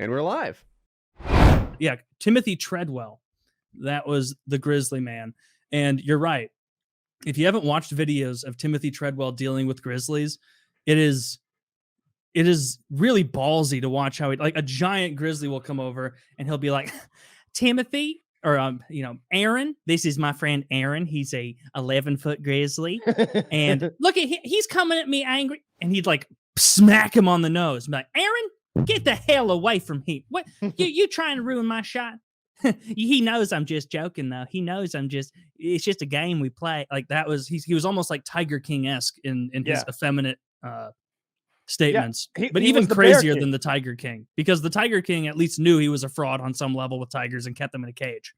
And we're live. Yeah, Timothy Treadwell. That was the grizzly man. And you're right. If you haven't watched videos of Timothy Treadwell dealing with grizzlies, it is really ballsy to watch how like a giant grizzly will come over and he'll be like, Timothy, or Aaron, this is my friend Aaron. He's a 11-foot grizzly. And look at him, he's coming at me angry. And he'd like smack him on the nose and be like, Aaron, get the hell away from him. What you trying to ruin my shot? He knows I'm just joking though. He knows it's just a game we play. Like that was he was almost like Tiger King-esque in his effeminate statements. Yeah, but even crazier than the Tiger King, because the Tiger King at least knew he was a fraud on some level with tigers and kept them in a cage.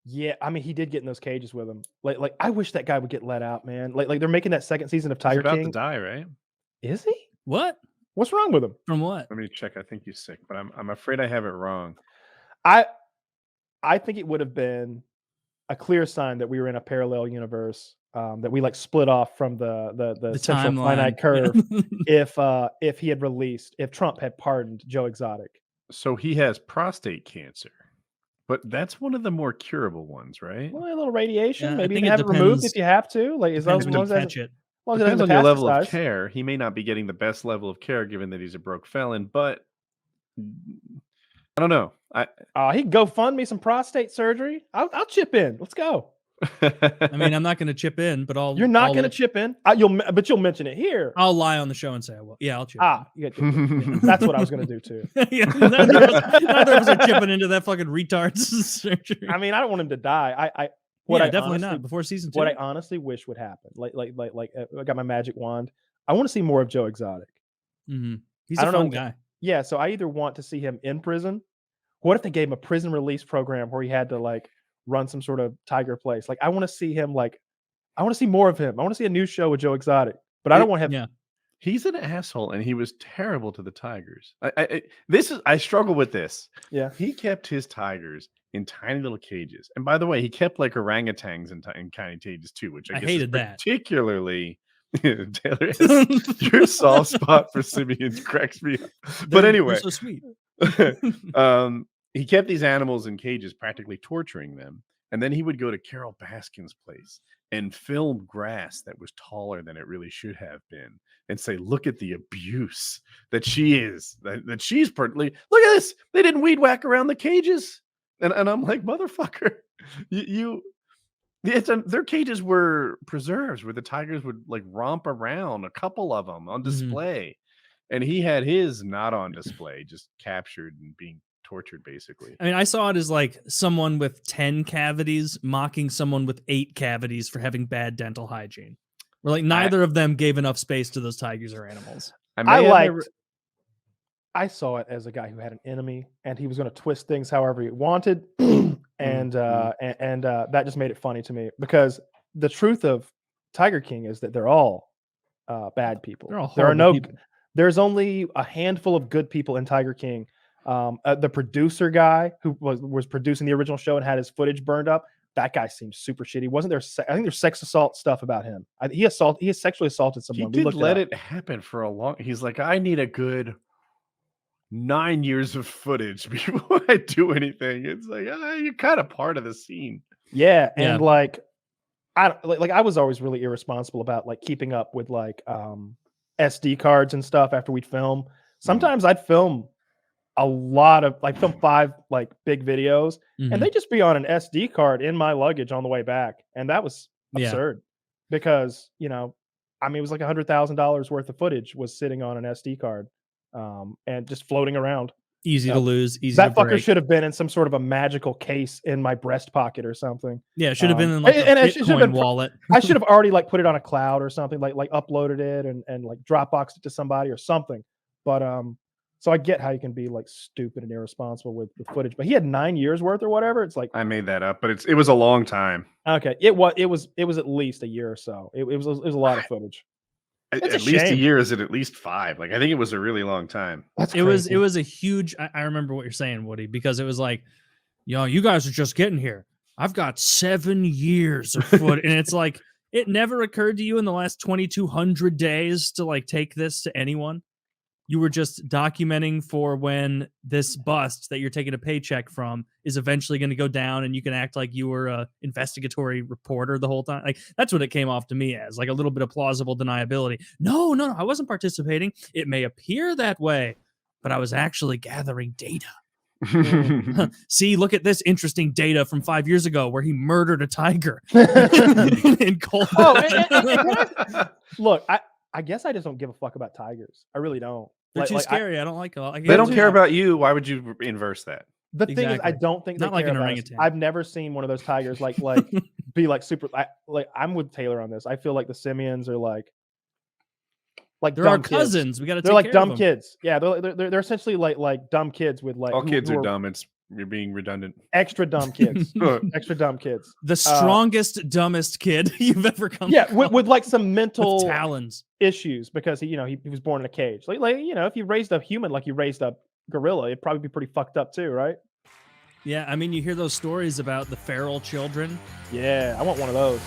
Yeah, I mean, he did get in those cages with him. Like I wish that guy would get let out, man. Like they're making that second season of Tiger King. He's about to die, right? Is he? What? What's wrong with him? From what? Let me check. I think he's sick, but I'm afraid I have it wrong. I think it would have been a clear sign that we were in a parallel universe, that we like split off from the central finite curve. If he had if Trump had pardoned Joe Exotic. So he has prostate cancer, but that's one of the more curable ones, right? Well, a little radiation, maybe you can have it removed if you have to. Like as long as it depends on your level of care. He may not be getting the best level of care given that he's a broke felon, but I don't know. He can go fund me some prostate surgery. I'll chip in. Let's go. I mean, I'm not going to chip in, but You're not going to chip in. You'll mention it here. I'll lie on the show and say I will. Yeah, I'll chip. In. That's what I was going to do too. Yeah, neither of us are chipping into that fucking retard's surgery. I mean, I don't want him to die. I definitely not before season 2. What I honestly wish would happen, like I got my magic wand. I want to see more of Joe Exotic. Mm-hmm. He's a fun guy. Yeah, so I either want to see him in prison. What if they gave him a prison release program where he had to like run some sort of tiger place? Like I want to see him. I want to see more of him. I want to see a new show with Joe Exotic, but I don't want him. Yeah, he's an asshole, and he was terrible to the tigers. I struggle with this. Yeah, he kept his tigers in tiny little cages, and by the way, he kept like orangutans in tiny cages too, which I guess hated is particularly. Taylor, your soft spot for simians cracks me up. But anyway, so sweet. He kept these animals in cages, practically torturing them, and then he would go to Carol Baskin's place and film grass that was taller than it really should have been, and say, "Look at the abuse that she is. That she's partly. Look at this. They didn't weed whack around the cages." And I'm like, motherfucker, their cages were preserves where the tigers would like romp around, a couple of them on display, and he had his not on display, just captured and being tortured basically. I mean, I saw it as like someone with 10 cavities mocking someone with 8 cavities for having bad dental hygiene. Where like neither of them gave enough space to those tigers or animals. I saw it as a guy who had an enemy and he was going to twist things however he wanted. And that just made it funny to me, because the truth of Tiger King is that they're all bad people. People. There's only a handful of good people in Tiger King. The producer guy who was producing the original show and had his footage burned up, that guy seems super shitty. Wasn't there? I think there's sex assault stuff about him. He has sexually assaulted someone. He did let it happen for a long. He's like, I need a good 9 years of footage before I do anything. It's like, you're kind of part of the scene. Yeah, and I was always really irresponsible about like keeping up with like SD cards and stuff after we'd film. Sometimes I'd film a lot of film 5 like big videos, and they'd just be on an SD card in my luggage on the way back, and that was absurd because it was like $100,000 worth of footage was sitting on an SD card. And just floating around. Easy to lose, easy that to fucker break. should have been in some sort of a magical case in my breast pocket or something. Yeah, it should have been in like a Bitcoin wallet. I should have already like put it on a cloud or something, like uploaded it and like Dropboxed it to somebody or something. But so I get how you can be like stupid and irresponsible with footage. But he had 9 years worth or whatever. It's like I made that up, but it was a long time. Okay, it was at least a year or so. It was a lot of footage. At least a year. Is it at least 5? Like I think it was a really long time. It was a huge. I remember what you're saying, Woody, because it was like, you guys are just getting here. I've got 7 years of footage, and it's like it never occurred to you in the last 2,200 days to like take this to anyone. you were just documenting for when this bust that you're taking a paycheck from is eventually going to go down, and you can act like you were a investigatory reporter the whole time. Like, that's what it came off to me as, like a little bit of plausible deniability. No, I wasn't participating. It may appear that way, but I was actually gathering data. See, look at this interesting data from 5 years ago where he murdered a tiger in cold. Look, I guess I just don't give a fuck about tigers. I really don't. They're too scary. I don't like them. They don't care about you. Why would you inverse that? The thing is, I don't think they not like care an about us. orangutan. I've never seen one of those tigers like be like super. I'm with Taylor on this. I feel like the simians are like they're our dumb cousins. kids. We got to. They're like dumb kids. Yeah, they're essentially like dumb kids with like all kids are dumb. You're being redundant. Extra dumb kids. Extra dumb kids. The strongest, dumbest kid you've ever come. Yeah, with like some mental talons issues because he was born in a cage. Like if you raised a human like you raised a gorilla, it'd probably be pretty fucked up too, right? Yeah, I mean, you hear those stories about the feral children. Yeah, I want one of those.